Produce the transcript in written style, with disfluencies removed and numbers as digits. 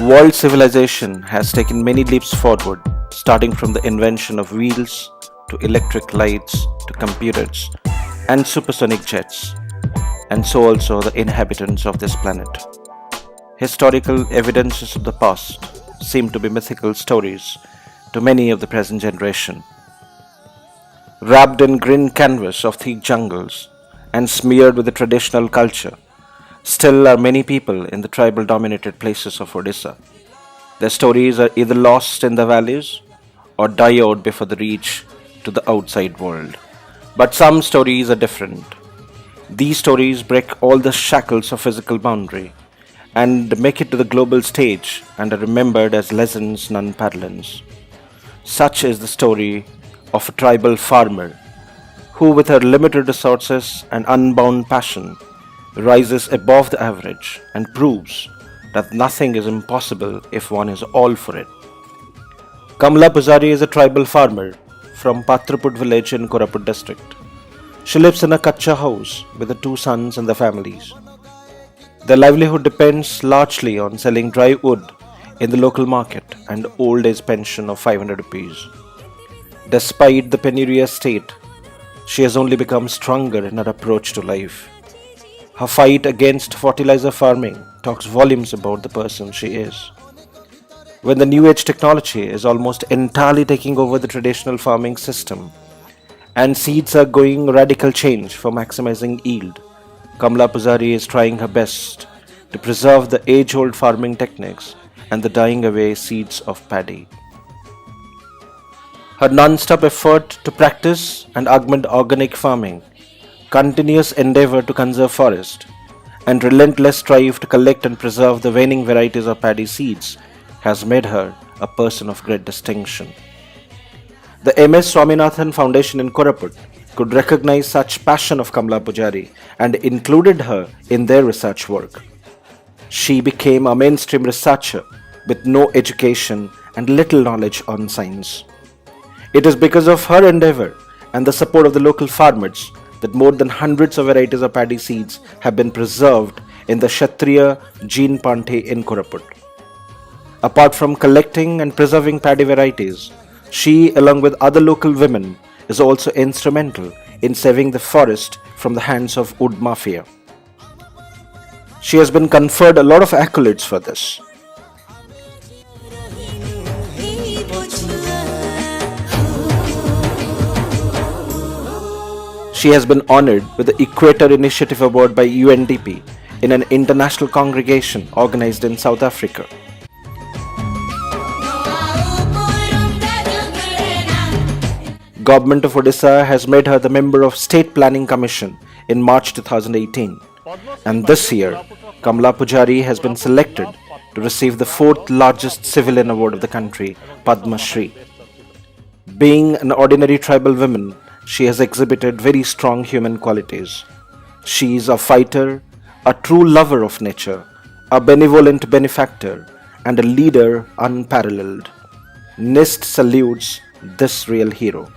World civilization has taken many leaps forward, starting from the invention of wheels to electric lights to computers and supersonic jets, and so also the inhabitants of this planet. Historical evidences of the past seem to be mythical stories to many of the present generation. Wrapped in green canvas of thick jungles and smeared with the traditional culture, still are many people in the tribal dominated places of Odisha. Their stories are either lost in the valleys or die out before the reach to the outside world. But some stories are different. These stories break all the shackles of physical boundary and make it to the global stage and are remembered as lessons none parallels. Such is the story of a tribal farmer who, with her limited resources and unbound passion, rises above the average and proves that nothing is impossible if one is all for it. Kamla Pujari is a tribal farmer from Patraput village in Koraput district. She lives in a kacha house with the two sons and their families. Their livelihood depends largely on selling dry wood in the local market and old age pension of 500 rupees. Despite the penurious state, she has only become stronger in her approach to life. Her fight against fertilizer farming talks volumes about the person she is. When the new age technology is almost entirely taking over the traditional farming system and seeds are going radical change for maximizing yield, Kamla Pujari is trying her best to preserve the age-old farming techniques and the dying away seeds of paddy. Her non-stop effort to practice and augment organic farming, continuous endeavor to conserve forest, and relentless strive to collect and preserve the waning varieties of paddy seeds has made her a person of great distinction. The M.S. Swaminathan Foundation in Koraput could recognize such passion of Kamla Pujari and included her in their research work. She became a mainstream researcher with no education and little knowledge on science. It is because of her endeavor and the support of the local farmers that more than hundreds of varieties of paddy seeds have been preserved in the Kshatriya Gene Pante in Koraput. Apart from collecting and preserving paddy varieties, she, along with other local women, is also instrumental in saving the forest from the hands of wood mafia. She has been conferred a lot of accolades for this. She has been honored with the Equator Initiative Award by UNDP in an international congregation organized in South Africa. Government of Odisha has made her the member of State Planning Commission in March 2018, and this year Kamla Pujari has been selected to receive the fourth largest civilian award of the country, Padma Shri. Being an ordinary tribal woman, she has exhibited very strong human qualities. She is a fighter, a true lover of nature, a benevolent benefactor, and a leader unparalleled. NIST salutes this real hero.